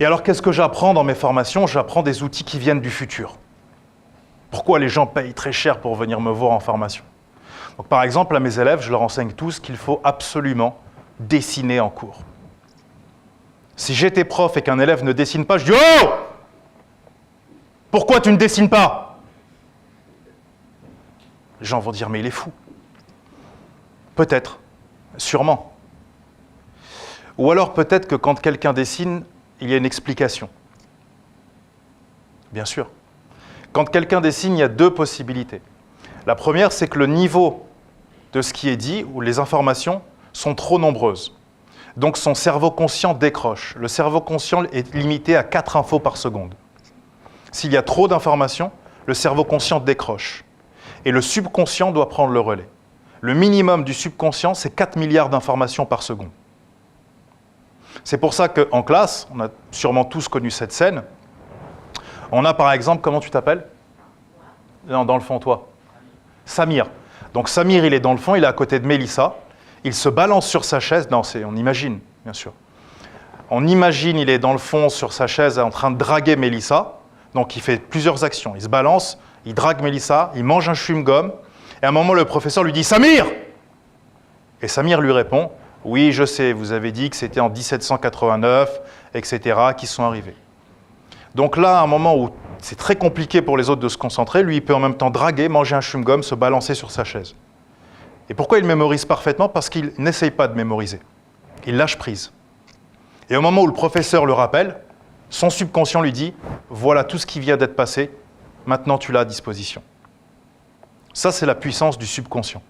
Et alors, qu'est-ce que j'apprends dans mes formations? J'apprends des outils qui viennent du futur. Pourquoi les gens payent très cher pour venir me voir en formation? Donc, par exemple, à mes élèves, je leur enseigne tous qu'il faut absolument dessiner en cours. Si j'étais prof et qu'un élève ne dessine pas, je dis « Oh! Pourquoi tu ne dessines pas ?» Les gens vont dire « Mais il est fou. » Peut-être, sûrement. Ou alors peut-être que quand quelqu'un dessine, il y a une explication. Bien sûr. Quand quelqu'un dessine, il y a deux possibilités. La première, c'est que le niveau de ce qui est dit, ou les informations, sont trop nombreuses. Donc son cerveau conscient décroche. Le cerveau conscient est limité à 4 infos par seconde. S'il y a trop d'informations, le cerveau conscient décroche. Et le subconscient doit prendre le relais. Le minimum du subconscient, c'est 4 milliards d'informations par seconde. C'est pour ça qu'en classe, on a sûrement tous connu cette scène. On a par exemple, comment tu t'appelles? Non, dans le fond, toi. Samir. Donc Samir, il est dans le fond, il est à côté de Mélissa. Il se balance sur sa chaise. Non, on imagine, bien sûr. On imagine, il est dans le fond sur sa chaise en train de draguer Mélissa. Donc il fait plusieurs actions. Il se balance, il drague Mélissa, il mange un chewing-gum. Et à un moment, le professeur lui dit « Samir !» Et Samir lui répond « Oui, je sais, vous avez dit que c'était en 1789, etc., qui sont arrivés. » Donc là, à un moment où c'est très compliqué pour les autres de se concentrer, lui, il peut en même temps draguer, manger un chewing-gum, se balancer sur sa chaise. Et pourquoi il mémorise parfaitement? Parce qu'il n'essaye pas de mémoriser. Il lâche prise. Et au moment où le professeur le rappelle, son subconscient lui dit « Voilà tout ce qui vient d'être passé, maintenant tu l'as à disposition. » Ça, c'est la puissance du subconscient.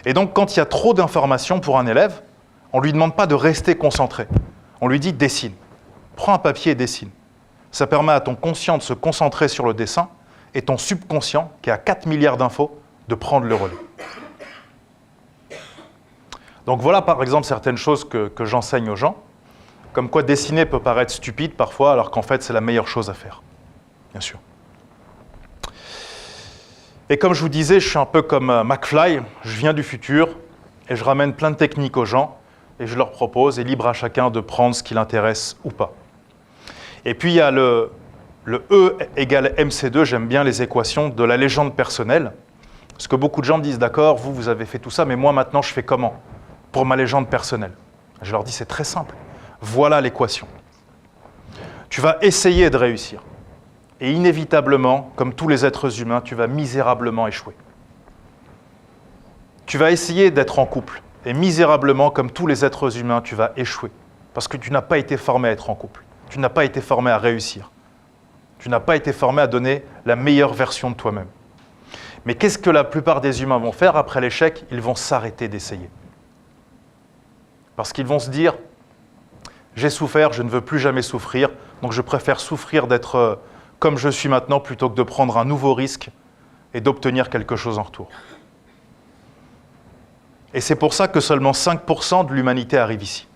Et donc, quand il y a trop d'informations pour un élève, on ne lui demande pas de rester concentré. On lui dit « dessine ». Prends un papier et dessine. Ça permet à ton conscient de se concentrer sur le dessin et ton subconscient, qui a 4 milliards d'infos, de prendre le relais. Donc voilà, par exemple, certaines choses que j'enseigne aux gens, comme quoi dessiner peut paraître stupide parfois, alors qu'en fait, c'est la meilleure chose à faire, bien sûr. Et comme je vous disais, je suis un peu comme McFly, je viens du futur et je ramène plein de techniques aux gens et je leur propose, et libre à chacun de prendre ce qui l'intéresse ou pas. Et puis il y a le E égale MC2, j'aime bien les équations de la légende personnelle, parce que beaucoup de gens me disent, d'accord, vous avez fait tout ça, mais moi maintenant je fais comment pour ma légende personnelle? Je leur dis, c'est très simple, voilà l'équation. Tu vas essayer de réussir. Et inévitablement, comme tous les êtres humains, tu vas misérablement échouer. Tu vas essayer d'être en couple, et misérablement, comme tous les êtres humains, tu vas échouer. Parce que tu n'as pas été formé à être en couple. Tu n'as pas été formé à réussir. Tu n'as pas été formé à donner la meilleure version de toi-même. Mais qu'est-ce que la plupart des humains vont faire après l'échec? Ils vont s'arrêter d'essayer. Parce qu'ils vont se dire, j'ai souffert, je ne veux plus jamais souffrir, donc je préfère souffrir d'être comme je suis maintenant, plutôt que de prendre un nouveau risque et d'obtenir quelque chose en retour. Et c'est pour ça que seulement 5% de l'humanité arrive ici.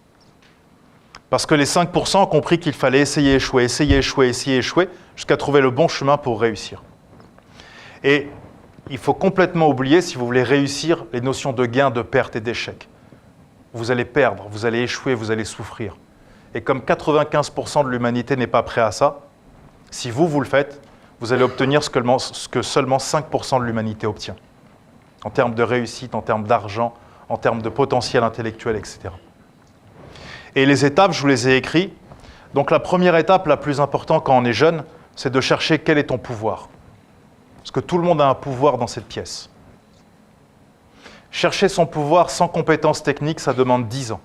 Parce que les 5% ont compris qu'il fallait essayer, échouer, jusqu'à trouver le bon chemin pour réussir. Et il faut complètement oublier, si vous voulez réussir, les notions de gain, de perte et d'échec. Vous allez perdre, vous allez échouer, vous allez souffrir. Et comme 95% de l'humanité n'est pas prêt à ça, si vous le faites, vous allez obtenir ce que seulement 5% de l'humanité obtient. En termes de réussite, en termes d'argent, en termes de potentiel intellectuel, etc. Et les étapes, je vous les ai écrites. Donc la première étape, la plus importante quand on est jeune, c'est de chercher quel est ton pouvoir. Parce que tout le monde a un pouvoir dans cette pièce. Chercher son pouvoir sans compétences techniques, ça demande 10 ans.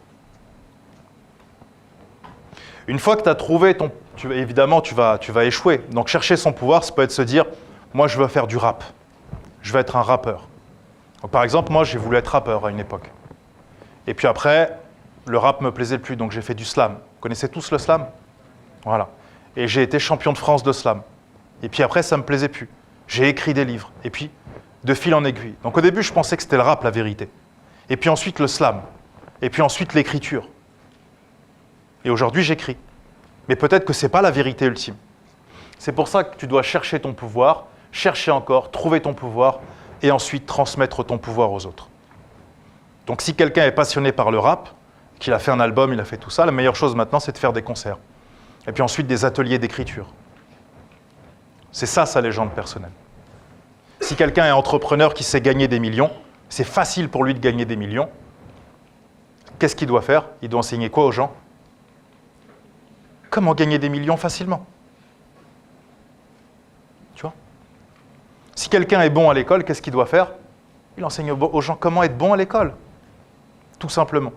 Une fois que tu as trouvé ton... évidemment, tu vas échouer. Donc chercher son pouvoir, ça peut être se dire, moi je veux faire du rap. Je veux être un rappeur. Donc, par exemple, moi j'ai voulu être rappeur à une époque. Et puis après, le rap me plaisait plus, donc j'ai fait du slam. Vous connaissez tous le slam? Voilà. Et j'ai été champion de France de slam. Et puis après, ça ne me plaisait plus. J'ai écrit des livres. Et puis, de fil en aiguille. Donc au début, je pensais que c'était le rap, la vérité. Et puis ensuite, le slam. Et puis ensuite, l'écriture. Et aujourd'hui, j'écris. Mais peut-être que ce n'est pas la vérité ultime. C'est pour ça que tu dois chercher ton pouvoir, chercher encore, trouver ton pouvoir, et ensuite transmettre ton pouvoir aux autres. Donc si quelqu'un est passionné par le rap, qu'il a fait un album, il a fait tout ça, la meilleure chose maintenant, c'est de faire des concerts. Et puis ensuite des ateliers d'écriture. C'est ça sa légende personnelle. Si quelqu'un est entrepreneur qui sait gagner des millions, c'est facile pour lui de gagner des millions. Qu'est-ce qu'il doit faire? Il doit enseigner quoi aux gens? Comment gagner des millions facilement? Tu vois? Si quelqu'un est bon à l'école, qu'est-ce qu'il doit faire? Il enseigne aux gens comment être bon à l'école. Tout simplement.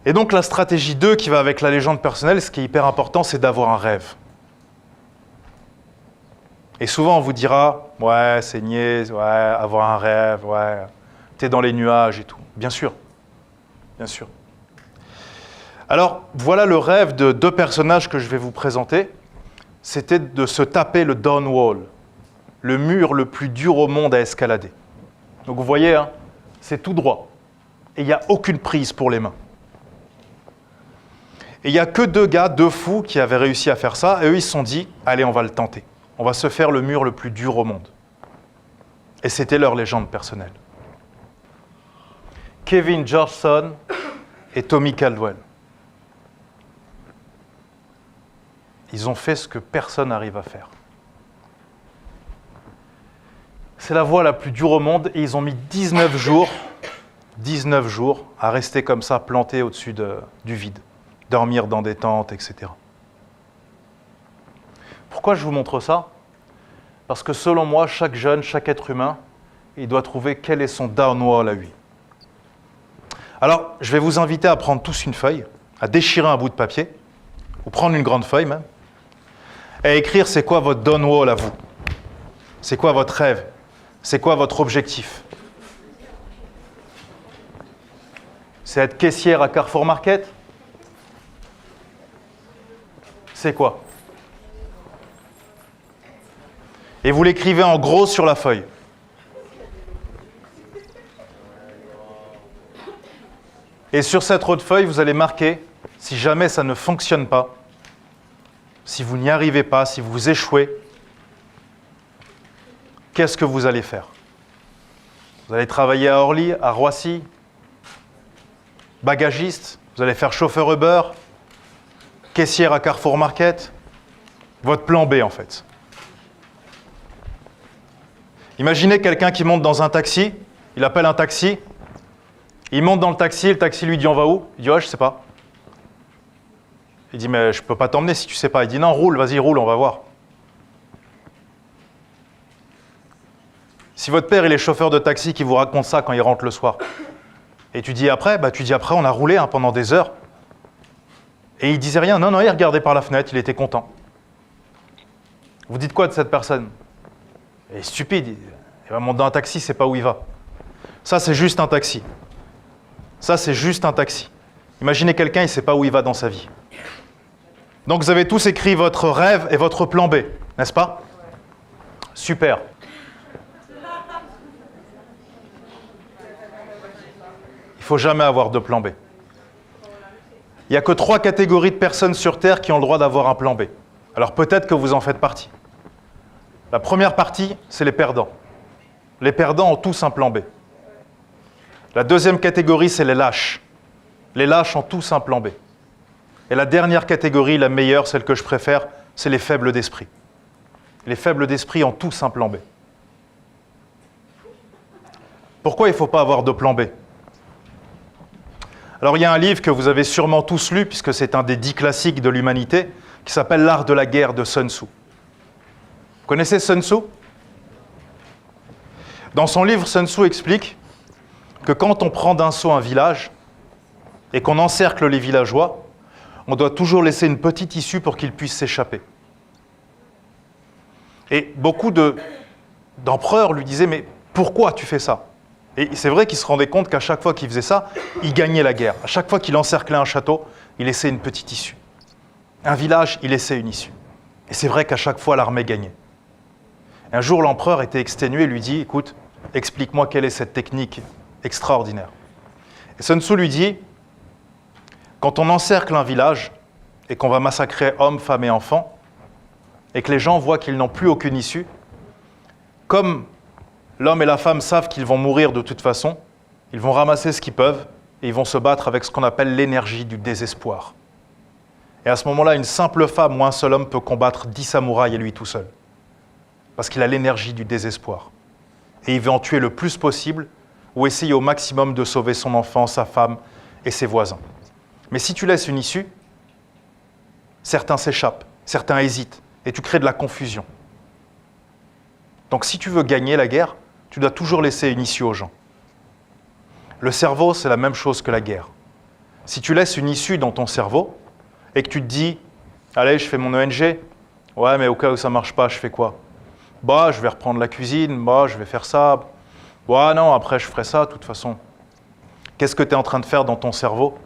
Et donc la stratégie 2 qui va avec la légende personnelle, ce qui est hyper important, c'est d'avoir un rêve. Et souvent on vous dira, ouais, c'est niais, ouais, avoir un rêve, ouais, t'es dans les nuages et tout. Bien sûr, bien sûr. Alors, voilà le rêve de 2 personnages que je vais vous présenter. C'était de se taper le Dawn Wall, le mur le plus dur au monde à escalader. Donc vous voyez, hein, c'est tout droit. Et il n'y a aucune prise pour les mains. Et il n'y a que 2 gars, 2 fous qui avaient réussi à faire ça. Et eux, ils se sont dit, allez, on va le tenter. On va se faire le mur le plus dur au monde. Et c'était leur légende personnelle. Kevin Georgeson et Tommy Caldwell. Ils ont fait ce que personne n'arrive à faire. C'est la voie la plus dure au monde et ils ont mis 19 jours à rester comme ça, plantés au-dessus du vide, dormir dans des tentes, etc. Pourquoi je vous montre ça? Parce que selon moi, chaque jeune, chaque être humain, il doit trouver quel est son down wall à lui. Alors, je vais vous inviter à prendre tous une feuille, à déchirer un bout de papier, ou prendre une grande feuille même, et écrire c'est quoi votre down wall à vous. C'est quoi votre rêve? C'est quoi votre objectif? C'est être caissière à Carrefour Market? C'est quoi? Et vous l'écrivez en gros sur la feuille. Et sur cette autre feuille, vous allez marquer, si jamais ça ne fonctionne pas, si vous n'y arrivez pas, si vous échouez, qu'est-ce que vous allez faire? Vous allez travailler à Orly, à Roissy, bagagiste, vous allez faire chauffeur Uber, caissière à Carrefour Market, votre plan B en fait. Imaginez quelqu'un qui monte dans un taxi, il appelle un taxi, il monte dans le taxi lui dit on va où? Il dit ouais, je sais pas. Il dit mais je peux pas t'emmener si tu sais pas. Il dit non, roule, vas-y, roule, on va voir. Si votre père il est chauffeur de taxi qui vous raconte ça quand il rentre le soir, et tu dis après, on a roulé pendant des heures, et il disait rien, non, il regardait par la fenêtre, il était content. Vous dites quoi de cette personne? Il est stupide, il va monter dans un taxi, c'est pas où il va. Ça, c'est juste un taxi. Ça, c'est juste un taxi. Imaginez quelqu'un, il ne sait pas où il va dans sa vie. Donc, vous avez tous écrit votre rêve et votre plan B, n'est-ce pas? Super. Il ne faut jamais avoir de plan B. Il n'y a que 3 catégories de personnes sur Terre qui ont le droit d'avoir un plan B. Alors, peut-être que vous en faites partie. La première partie, c'est les perdants. Les perdants ont tous un plan B. La deuxième catégorie, c'est les lâches. Les lâches ont tous un plan B. Et la dernière catégorie, la meilleure, celle que je préfère, c'est les faibles d'esprit. Les faibles d'esprit ont tous un plan B. Pourquoi il ne faut pas avoir de plan B? Alors, il y a un livre que vous avez sûrement tous lu, puisque c'est un des 10 classiques de l'humanité, qui s'appelle L'art de la guerre de Sun Tzu. Vous connaissez Sun Tzu? Dans son livre, Sun Tzu explique que quand on prend d'assaut un village et qu'on encercle les villageois, on doit toujours laisser une petite issue pour qu'ils puissent s'échapper. Et beaucoup d'empereurs lui disaient « Mais pourquoi tu fais ça ?» Et c'est vrai qu'il se rendait compte qu'à chaque fois qu'il faisait ça, il gagnait la guerre. À chaque fois qu'il encerclait un château, il laissait une petite issue. Un village, il laissait une issue. Et c'est vrai qu'à chaque fois, l'armée gagnait. Un jour, l'empereur était exténué et lui dit « Écoute, explique-moi quelle est cette technique extraordinaire. » Et Sun Tzu lui dit « Quand on encercle un village et qu'on va massacrer hommes, femmes et enfants, et que les gens voient qu'ils n'ont plus aucune issue, comme l'homme et la femme savent qu'ils vont mourir de toute façon, ils vont ramasser ce qu'ils peuvent et ils vont se battre avec ce qu'on appelle l'énergie du désespoir. Et à ce moment-là, une simple femme ou un seul homme peut combattre 10 samouraïs et lui tout seul. Parce qu'il a l'énergie du désespoir. Et il veut en tuer le plus possible ou essayer au maximum de sauver son enfant, sa femme et ses voisins. Mais si tu laisses une issue, certains s'échappent, certains hésitent et tu crées de la confusion. Donc si tu veux gagner la guerre, tu dois toujours laisser une issue aux gens. Le cerveau, c'est la même chose que la guerre. Si tu laisses une issue dans ton cerveau et que tu te dis « Allez, je fais mon ONG. Ouais, mais au cas où ça ne marche pas, je fais quoi ? Bah, je vais reprendre la cuisine. Bah, je vais faire ça. Ouais, non, après, je ferai ça, de toute façon. » Qu'est-ce que tu es en train de faire dans ton cerveau ?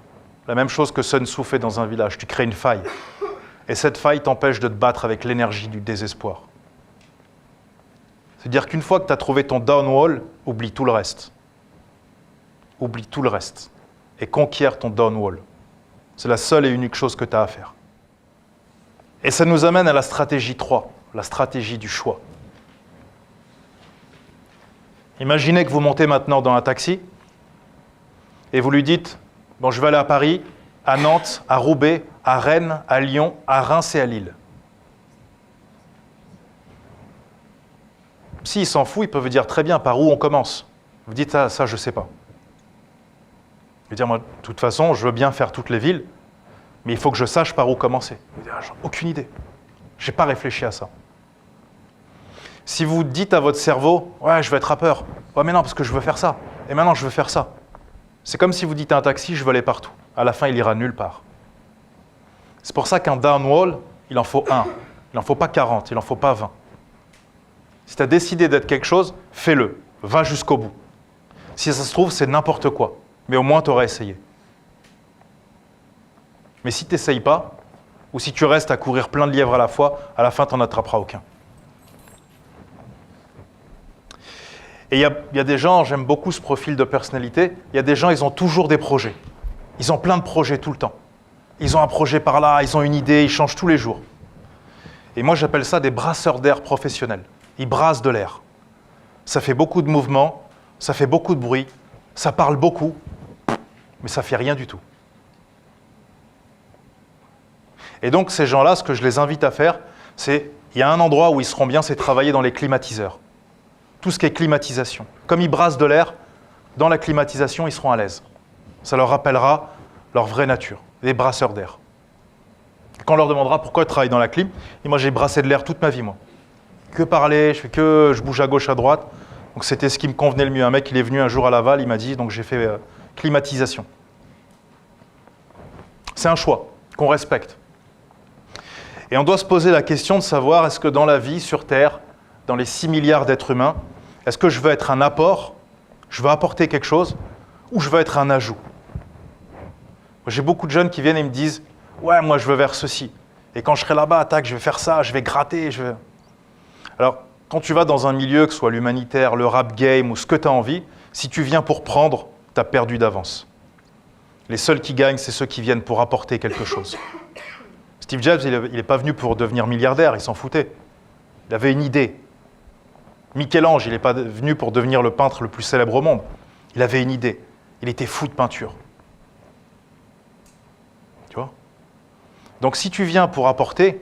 La même chose que Sun Tzu fait dans un village. Tu crées une faille. Et cette faille t'empêche de te battre avec l'énergie du désespoir. C'est-à-dire qu'une fois que tu as trouvé ton downwall, oublie tout le reste. Oublie tout le reste. Et conquiert ton downwall. C'est la seule et unique chose que tu as à faire. Et ça nous amène à la stratégie 3, la stratégie du choix. Imaginez que vous montez maintenant dans un taxi et vous lui dites « Bon, je vais aller à Paris, à Nantes, à Roubaix, à Rennes, à Lyon, à Reims et à Lille. » S'il s'en fout, il peut vous dire très bien par où on commence. Vous dites ça je ne sais pas. Je veux dire, moi, de toute façon, je veux bien faire toutes les villes, mais il faut que je sache par où commencer. Vous dites, j'ai aucune idée. Je n'ai pas réfléchi à ça. Si vous dites à votre cerveau, ouais, je veux être rappeur. Ouais, mais non, parce que je veux faire ça. Et maintenant, je veux faire ça. C'est comme si vous dites à un taxi, je veux aller partout. À la fin, il ira nulle part. C'est pour ça qu'un downwall, il en faut un. Il n'en faut pas 40, il n'en faut pas 20. Si tu as décidé d'être quelque chose, fais-le. Va jusqu'au bout. Si ça se trouve, c'est n'importe quoi. Mais au moins, tu auras essayé. Mais si tu n'essayes pas, ou si tu restes à courir plein de lièvres à la fois, à la fin, tu n'en attraperas aucun. Et il y a des gens, j'aime beaucoup ce profil de personnalité, il y a des gens, ils ont toujours des projets. Ils ont plein de projets tout le temps. Ils ont un projet par là, ils ont une idée, ils changent tous les jours. Et moi, j'appelle ça des brasseurs d'air professionnels. Ils brassent de l'air. Ça fait beaucoup de mouvements, ça fait beaucoup de bruit, ça parle beaucoup, mais ça ne fait rien du tout. Et donc, ces gens-là, ce que je les invite à faire, c'est, il y a un endroit où ils seront bien, c'est travailler dans les climatiseurs. Tout ce qui est climatisation. Comme ils brassent de l'air, dans la climatisation, ils seront à l'aise. Ça leur rappellera leur vraie nature, les brasseurs d'air. Quand on leur demandera pourquoi ils travaillent dans la clim, et moi j'ai brassé de l'air toute ma vie, moi. Que parler, je bouge à gauche, à droite. Donc c'était ce qui me convenait le mieux. Un mec, il est venu un jour à Laval, il m'a dit, donc j'ai fait climatisation. C'est un choix qu'on respecte. Et on doit se poser la question de savoir, est-ce que dans la vie, sur Terre, dans les 6 milliards d'êtres humains, est-ce que je veux être un apport, je veux apporter quelque chose, ou je veux être un ajout? J'ai beaucoup de jeunes qui viennent et me disent « Ouais, moi je veux vers ceci. Et quand je serai là-bas, tac, je vais faire ça, je vais gratter, je vais... » Alors, quand tu vas dans un milieu, que ce soit l'humanitaire, le rap game ou ce que tu as envie, si tu viens pour prendre, tu as perdu d'avance. Les seuls qui gagnent, c'est ceux qui viennent pour apporter quelque chose. Steve Jobs, il n'est pas venu pour devenir milliardaire, il s'en foutait. Il avait une idée. Michel-Ange, il n'est pas venu pour devenir le peintre le plus célèbre au monde. Il avait une idée. Il était fou de peinture. Tu vois ? Donc si tu viens pour apporter,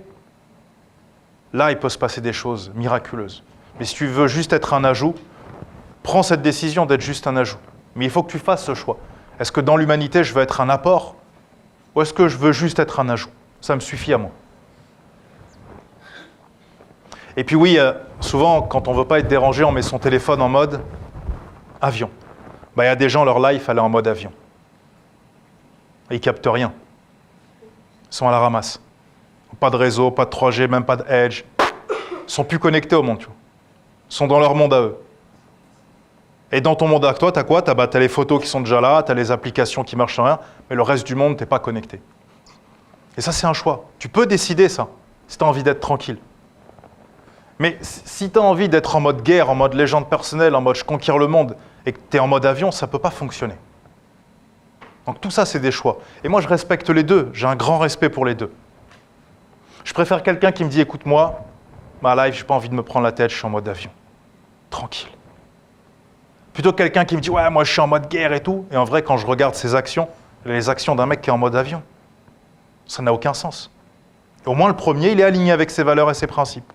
là, il peut se passer des choses miraculeuses. Mais si tu veux juste être un ajout, prends cette décision d'être juste un ajout. Mais il faut que tu fasses ce choix. Est-ce que dans l'humanité, je veux être un apport ? Ou est-ce que je veux juste être un ajout ? Ça me suffit à moi. Et puis oui, souvent, quand on ne veut pas être dérangé, on met son téléphone en mode avion. Il y a des gens, leur life, elle est en mode avion. Et ils ne captent rien. Ils sont à la ramasse. Pas de réseau, pas de 3G, même pas de Edge. Ils ne sont plus connectés au monde. Tu vois. Ils sont dans leur monde à eux. Et dans ton monde à toi, tu as quoi? Tu as les photos qui sont déjà là, tu as les applications qui marchent sans rien, mais le reste du monde, tu n'es pas connecté. Et ça, c'est un choix. Tu peux décider ça, si tu as envie d'être tranquille. Mais si tu as envie d'être en mode guerre, en mode légende personnelle, en mode je conquiers le monde, et que tu es en mode avion, ça ne peut pas fonctionner. Donc tout ça, c'est des choix. Et moi, je respecte les deux. J'ai un grand respect pour les deux. Je préfère quelqu'un qui me dit, écoute-moi, ma life, je n'ai pas envie de me prendre la tête, je suis en mode avion. Tranquille. Plutôt que quelqu'un qui me dit, ouais, moi, je suis en mode guerre et tout. Et en vrai, quand je regarde ses actions, les actions d'un mec qui est en mode avion. Ça n'a aucun sens. Au moins, le premier, il est aligné avec ses valeurs et ses principes.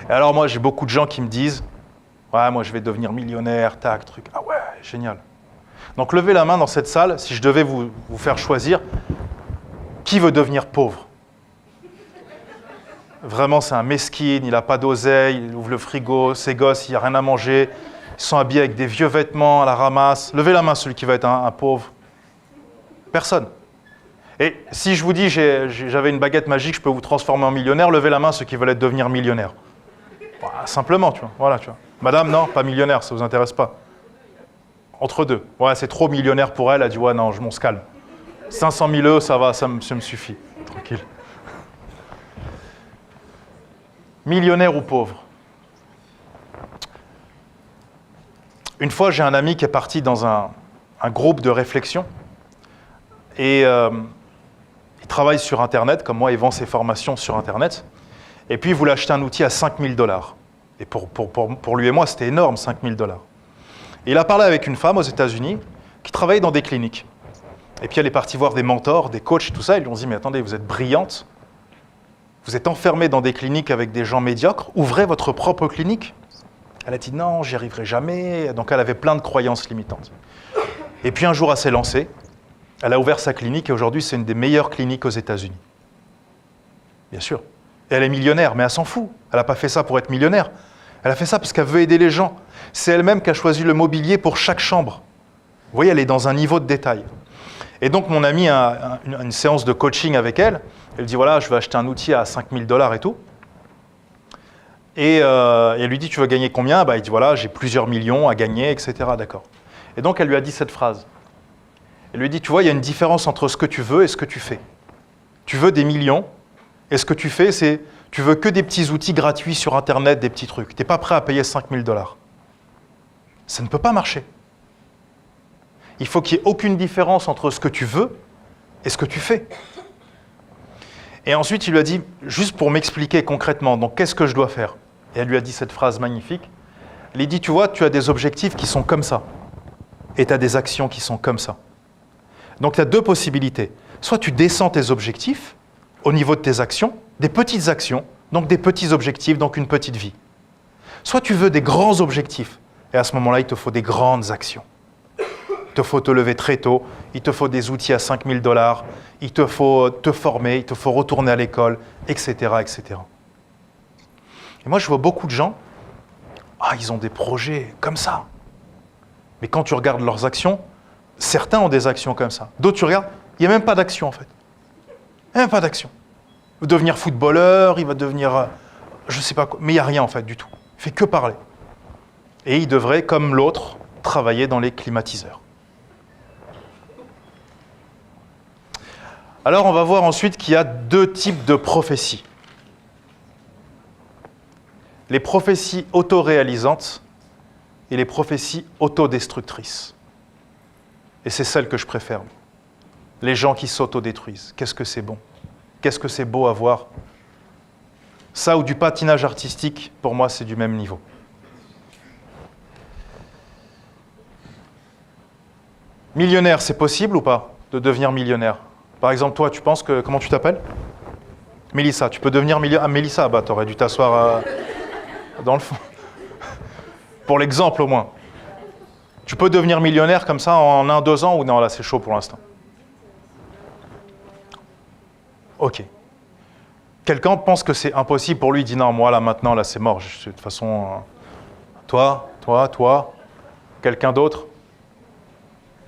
Et alors moi, j'ai beaucoup de gens qui me disent « Ouais, moi, je vais devenir millionnaire, tac, truc. » Ah ouais, génial. Donc, levez la main dans cette salle, si je devais vous faire choisir, qui veut devenir pauvre? Vraiment, c'est un mesquine, il n'a pas d'oseille, il ouvre le frigo, ses gosses, il n'y a rien à manger, ils sont habillés avec des vieux vêtements à la ramasse. Levez la main, celui qui va être un pauvre. Personne. Et si je vous dis j'avais une baguette magique, je peux vous transformer en millionnaire, levez la main ceux qui veulent devenir millionnaire. Voilà, simplement, tu vois. Voilà, tu vois. Madame, non, pas millionnaire, ça ne vous intéresse pas. Entre deux. Ouais, c'est trop millionnaire pour elle, elle a dit ouais, non, on se calme. 500 000 euros, ça va, ça me suffit. Tranquille. Millionnaire ou pauvre? Une fois, j'ai un ami qui est parti dans un groupe de réflexion et il travaille sur Internet, comme moi, il vend ses formations sur Internet. Et puis, il voulait acheter un outil à 5 000 $. Et pour lui et moi, c'était énorme, 5 000 $. Et il a parlé avec une femme aux États-Unis qui travaillait dans des cliniques. Et puis, elle est partie voir des mentors, des coachs et tout ça. Ils lui ont dit, mais attendez, vous êtes brillante. Vous êtes enfermée dans des cliniques avec des gens médiocres. Ouvrez votre propre clinique. Elle a dit, non, j'y arriverai jamais. Donc, elle avait plein de croyances limitantes. Et puis, un jour, elle s'est lancée. Elle a ouvert sa clinique et aujourd'hui, c'est une des meilleures cliniques aux États-Unis. Bien sûr. Et elle est millionnaire, mais elle s'en fout. Elle n'a pas fait ça pour être millionnaire. Elle a fait ça parce qu'elle veut aider les gens. C'est elle-même qui a choisi le mobilier pour chaque chambre. Vous voyez, elle est dans un niveau de détail. Et donc, mon ami a une séance de coaching avec elle. Elle dit, voilà, je vais acheter un outil à 5 000 $ et tout. Et elle lui dit, tu veux gagner combien? Il dit, voilà, j'ai plusieurs millions à gagner, etc. D'accord. Et donc, elle lui a dit cette phrase. Elle lui dit, tu vois, il y a une différence entre ce que tu veux et ce que tu fais. Tu veux des millions, et ce que tu fais, c'est, tu veux que des petits outils gratuits sur Internet, des petits trucs. Tu n'es pas prêt à payer 5 000 $. Ça ne peut pas marcher. Il faut qu'il n'y ait aucune différence entre ce que tu veux et ce que tu fais. Et ensuite, il lui a dit, juste pour m'expliquer concrètement, donc qu'est-ce que je dois faire? Et elle lui a dit cette phrase magnifique. Elle lui dit, tu vois, tu as des objectifs qui sont comme ça, et tu as des actions qui sont comme ça. Donc, tu as deux possibilités. Soit tu descends tes objectifs au niveau de tes actions, des petites actions, donc des petits objectifs, donc une petite vie. Soit tu veux des grands objectifs, et à ce moment-là, il te faut des grandes actions. Il te faut te lever très tôt, il te faut des outils à 5 000 $, il te faut te former, il te faut retourner à l'école, etc., etc. Et moi, je vois beaucoup de gens, ils ont des projets comme ça. Mais quand tu regardes leurs actions, certains ont des actions comme ça. D'autres, tu regardes, il n'y a même pas d'action, en fait. Il n'y a même pas d'action. Il va devenir footballeur, il va devenir, je ne sais pas quoi, mais il n'y a rien, en fait, du tout. Il fait que parler. Et il devrait, comme l'autre, travailler dans les climatiseurs. Alors, on va voir ensuite qu'il y a deux types de prophéties. Les prophéties autoréalisantes et les prophéties autodestructrices. Et c'est celle que je préfère. Les gens qui s'autodétruisent. Qu'est-ce que c'est bon? Qu'est-ce que c'est beau à voir? Ça ou du patinage artistique, pour moi, c'est du même niveau. Millionnaire, c'est possible ou pas de devenir millionnaire? Par exemple, toi, tu penses que... Comment tu t'appelles? Mélissa, tu peux devenir millionnaire? Ah, Mélissa, t'aurais dû t'asseoir dans le fond. Pour l'exemple, au moins. Tu peux devenir millionnaire comme ça en 1-2 ans ou non, là, c'est chaud pour l'instant? Ok. Quelqu'un pense que c'est impossible pour lui, il dit non, moi, là, maintenant, là, c'est mort. De toute façon, toi, quelqu'un d'autre?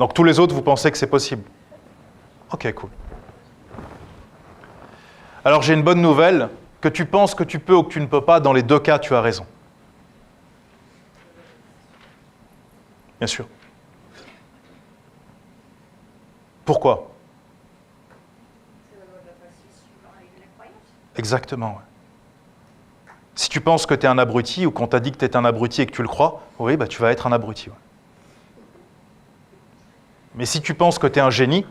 Donc, tous les autres, vous pensez que c'est possible? Ok, cool. Alors, j'ai une bonne nouvelle. Que tu penses que tu peux ou que tu ne peux pas, dans les deux cas, tu as raison. Bien sûr. Pourquoi? Exactement, ouais. Si tu penses que tu es un abruti ou qu'on t'a dit que tu es un abruti et que tu le crois, oui, tu vas être un abruti. Ouais. Mais si tu penses que tu es un génie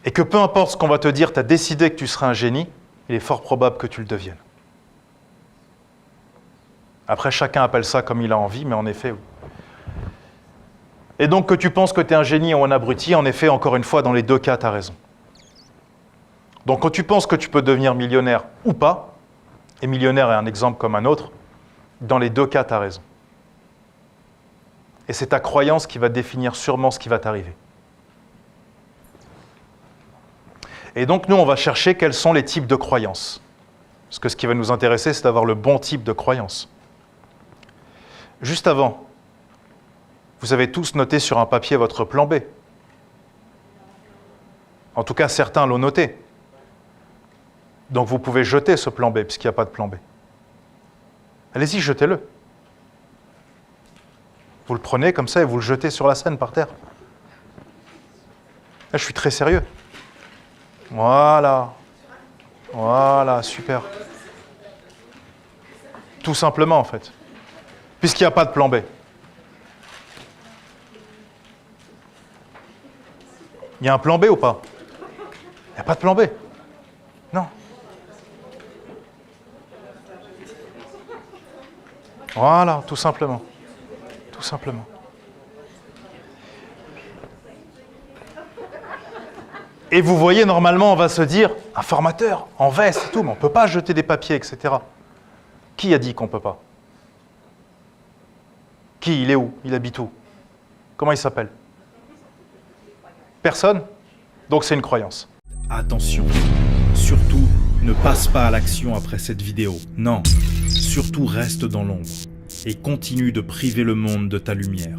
et que peu importe ce qu'on va te dire, tu as décidé que tu seras un génie, il est fort probable que tu le deviennes. Après, chacun appelle ça comme il a envie, mais en effet, oui. Et donc que tu penses que tu es un génie ou un abruti, en effet, encore une fois, dans les deux cas, tu as raison. Donc quand tu penses que tu peux devenir millionnaire ou pas, et millionnaire est un exemple comme un autre, dans les deux cas, tu as raison. Et c'est ta croyance qui va définir sûrement ce qui va t'arriver. Et donc nous, on va chercher quels sont les types de croyances. Parce que ce qui va nous intéresser, c'est d'avoir le bon type de croyance. Juste avant, vous avez tous noté sur un papier votre plan B. En tout cas, certains l'ont noté. Donc vous pouvez jeter ce plan B, puisqu'il n'y a pas de plan B. Allez-y, jetez-le. Vous le prenez comme ça et vous le jetez sur la scène, par terre. Là, je suis très sérieux. Voilà. Voilà, super. Tout simplement, en fait. Puisqu'il n'y a pas de plan B. Il y a un plan B ou pas? Il n'y a pas de plan B. Non. Voilà, tout simplement. Tout simplement. Et vous voyez, normalement, on va se dire, un formateur, en veste et tout, mais on ne peut pas jeter des papiers, etc. Qui a dit qu'on ne peut pas? Qui? Il est où? Il habite où? Comment il s'appelle? Personne? Donc c'est une croyance. Attention, surtout, ne passe pas à l'action après cette vidéo. Non, surtout reste dans l'ombre et continue de priver le monde de ta lumière.